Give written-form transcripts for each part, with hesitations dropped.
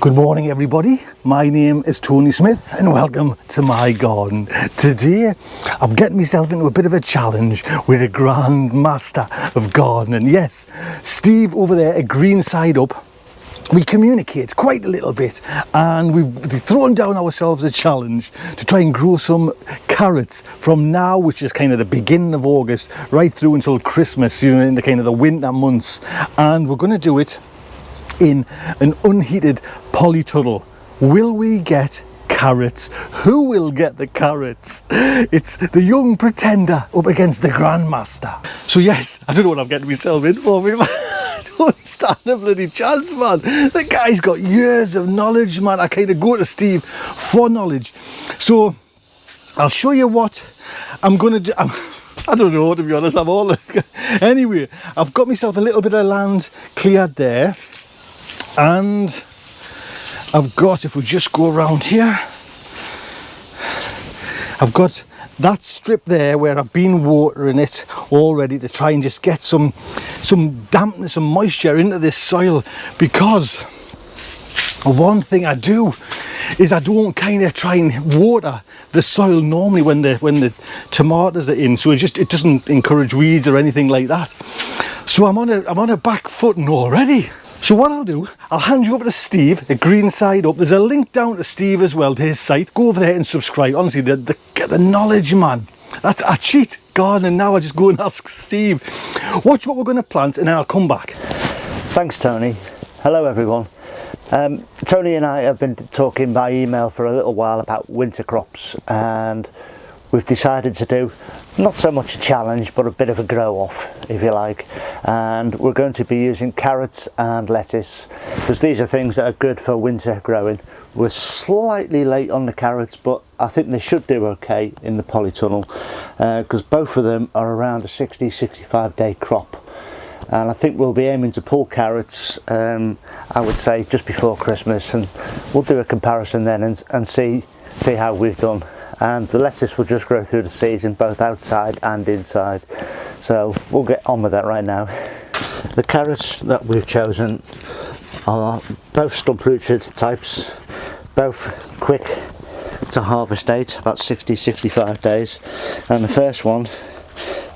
Good morning everybody, my name is Tony Smith and welcome to my garden. Today I've got myself into a bit of a challenge with a grand master of gardening. Yes, Steve over there at Green Side Up. We communicate quite a little bit and we've thrown down ourselves a challenge to try and grow some carrots from now, which is kind of the beginning of August, right through until Christmas, you know, in the kind of the winter months. And we're going to do it in an unheated polytunnel. Will we get carrots? Who will get the carrots? It's the young pretender up against the grandmaster. So yes, I don't know what I'm getting myself in for. I don't stand a bloody chance, man. The guy's got years of knowledge, man. I kind of go to Steve for knowledge. So I'll show you what I'm gonna do. I don't know, to be honest. I'm all anyway, I've got myself a little bit of land cleared there. And I've got, if we just go around here, I've got that strip there where I've been watering it already to try and just get some dampness and moisture into this soil, because one thing I do is I don't kind of try and water the soil normally when the tomatoes are in, so it doesn't encourage weeds or anything like that. So I'm on a back footing already. So what I'll do, I'll hand you over to Steve at Green Side Up. There's a link down to Steve as well, to his site. Go over there and subscribe. Honestly, the knowledge, man. I cheat gardening now. I just go and ask Steve. Watch what we're going to plant and then I'll come back. Thanks, Tony. Hello, everyone. Tony and I have been talking by email for a little while about winter crops, and we've decided to do not so much a challenge but a bit of a grow off, if you like, and we're going to be using carrots and lettuce because these are things that are good for winter growing. We're slightly late on the carrots, but I think they should do okay in the polytunnel because both of them are around a 60-65 day crop, and I think we'll be aiming to pull carrots I would say just before Christmas, and we'll do a comparison then and see how we've done. And the lettuce will just grow through the season, both outside and inside. So we'll get on with that right now. The carrots that we've chosen are both stump-rooted types, both quick to harvest date, about 60-65 days. And the first one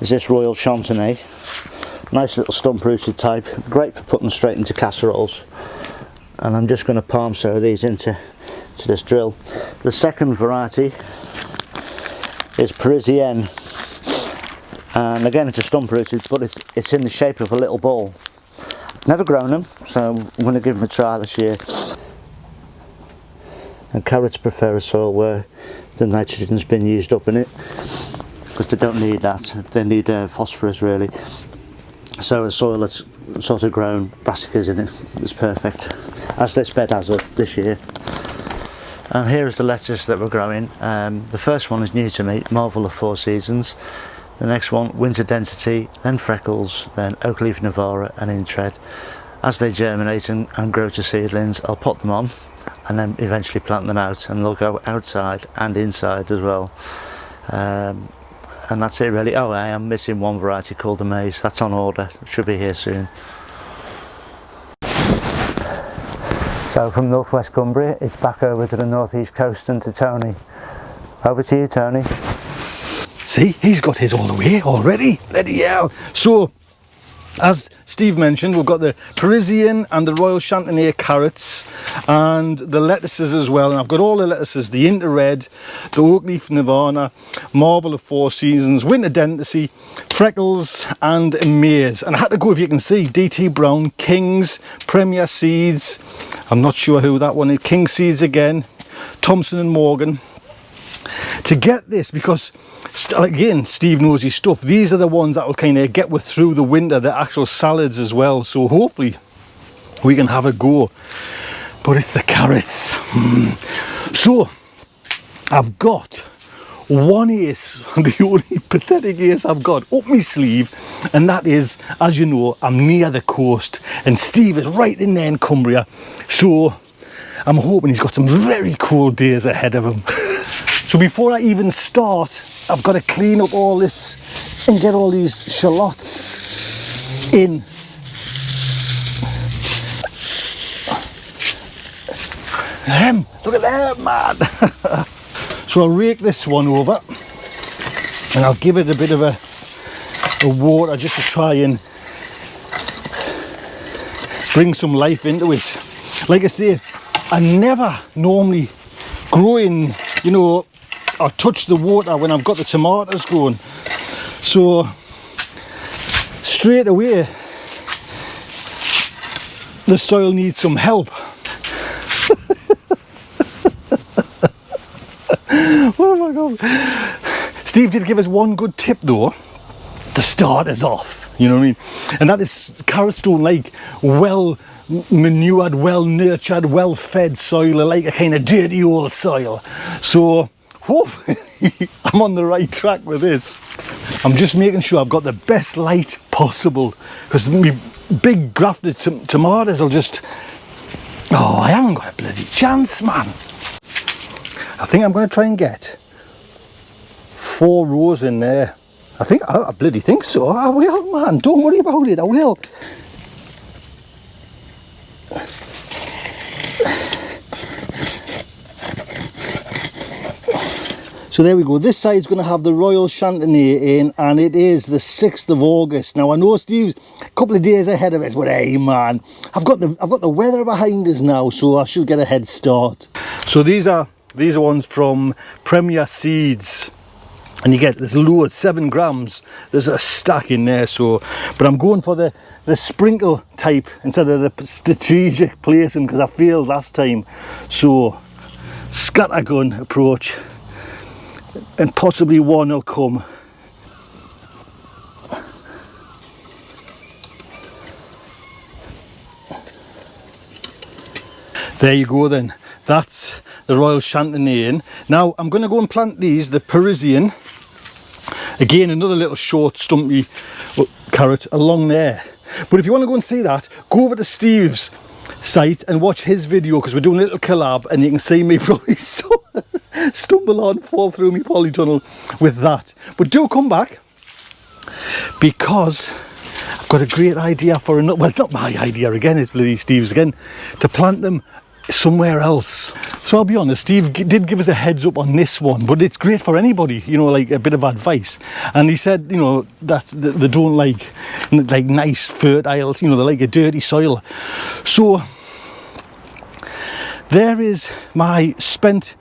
is this Royal Chantenay. Nice little stump-rooted type, great for putting straight into casseroles. And I'm just going to palm sow these into this drill. The second variety is Parisienne, and again it's a stump rooted, but it's in the shape of a little ball. Never grown them, so I'm going to give them a try this year. And carrots prefer a soil where the nitrogen's been used up in it, because they don't need that, they need phosphorus really. So a soil that's sort of grown brassicas in it is perfect, as this bed has this year. And here is the lettuce that we're growing. The first one is new to me, Marvel of Four Seasons. The next one, Winter Density, then Freckles, then Oak Leaf Navara and Intred. As they germinate and grow to seedlings, I'll pot them on and then eventually plant them out, and they'll go outside and inside as well. And that's it really. Oh, I am missing one variety called the Maize. That's on order, it should be here soon. So from northwest Cumbria, it's back over to the northeast coast and to Tony. Over to you, Tony. See, he's got his all the way already. Bloody hell. So, as Steve mentioned, we've got the Parisian and the Royal Chantenay carrots and the lettuces as well. And I've got all the lettuces, the Interred, the Oak Leaf Nirvana, Marvel of Four Seasons, Winter Density, Freckles and Maize. And I had to go, if you can see, DT Brown, Kings, Premier Seeds. I'm not sure who that one is. King Seeds again, Thompson and Morgan. To get this, because again Steve knows his stuff, these are the ones that will kind of get through the winter, the actual salads as well, so hopefully we can have a go. But it's the carrots. So I've got one ace, the only pathetic ace I've got up my sleeve, and that is, as you know, I'm near the coast and Steve is right in there in Cumbria, so I'm hoping he's got some very cool days ahead of him. So before I even start, I've got to clean up all this and get all these shallots in. them, look at them, man. So I'll rake this one over and I'll give it a bit of a water just to try and bring some life into it. Like I say, I never normally grow in, you know, or touch the water when I've got the tomatoes growing. So straight away the soil needs some help. What have I got? Steve did give us one good tip though, to start us off, you know what I mean? And that is, carrots don't like well manured, well nurtured, well fed soil. They like a kind of dirty old soil. So hopefully I'm on the right track with this. I'm just making sure I've got the best light possible, because my big grafted tomatoes will just, oh, I haven't got a bloody chance, man. I think I'm going to try and get 4 rows in there. I bloody think so. I will, man. Don't worry about it. I will. So there we go. This side's going to have the Royal Chantenay in, and it is the 6th of August. Now I know Steve's a couple of days ahead of us, but hey, man, I've got the weather behind us now, so I should get a head start. So these are ones from Premier Seeds. And you get, there's loads, 7 grams, there's a stack in there. So, but I'm going for the sprinkle type instead of the strategic placing, because I failed last time. So scattergun approach, and possibly one will come. There you go then, that's the Royal Chantenay in. Now I'm going to go and plant these, the Parisian. Again, another little short stumpy carrot along there. But if you want to go and see that, go over to Steve's site and watch his video, because we're doing a little collab, and you can see me probably stumble on, fall through me polytunnel with that. But do come back, because I've got a great idea for another, well, it's not my idea again, it's bloody Steve's again, to plant them somewhere else. So I'll be honest, Steve did give us a heads up on this one, but it's great for anybody, you know, like a bit of advice. And he said, you know, that they don't like nice fertile, you know, they like a dirty soil. So there is my spent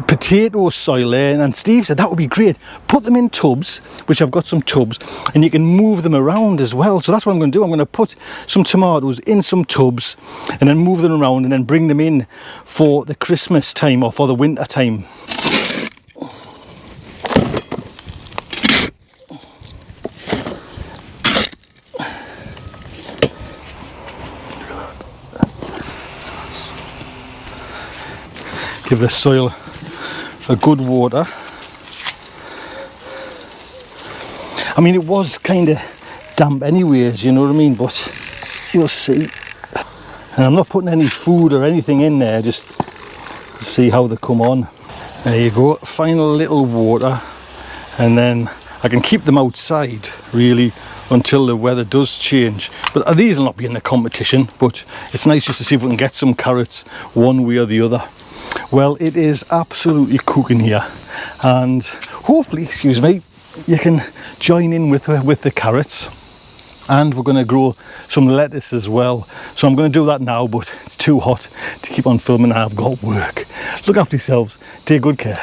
potato soil there, and Steve said that would be great. Put them in tubs, which I've got some tubs, and you can move them around as well. So that's what I'm going to do. I'm going to put some tomatoes in some tubs and then move them around, and then bring them in for the Christmas time or for the winter time. Give the soil a good water. I mean, it was kind of damp anyways, you know what I mean, but you'll see. And I'm not putting any food or anything in there, just to see how they come on. There you go, final little water, and then I can keep them outside really until the weather does change. But these will not be in the competition, but it's nice just to see if we can get some carrots one way or the other. Well, it is absolutely cooking here, and hopefully, excuse me, you can join in with the carrots. And we're going to grow some lettuce as well. So I'm going to do that now, but it's too hot to keep on filming. I've got work. Look after yourselves. Take good care.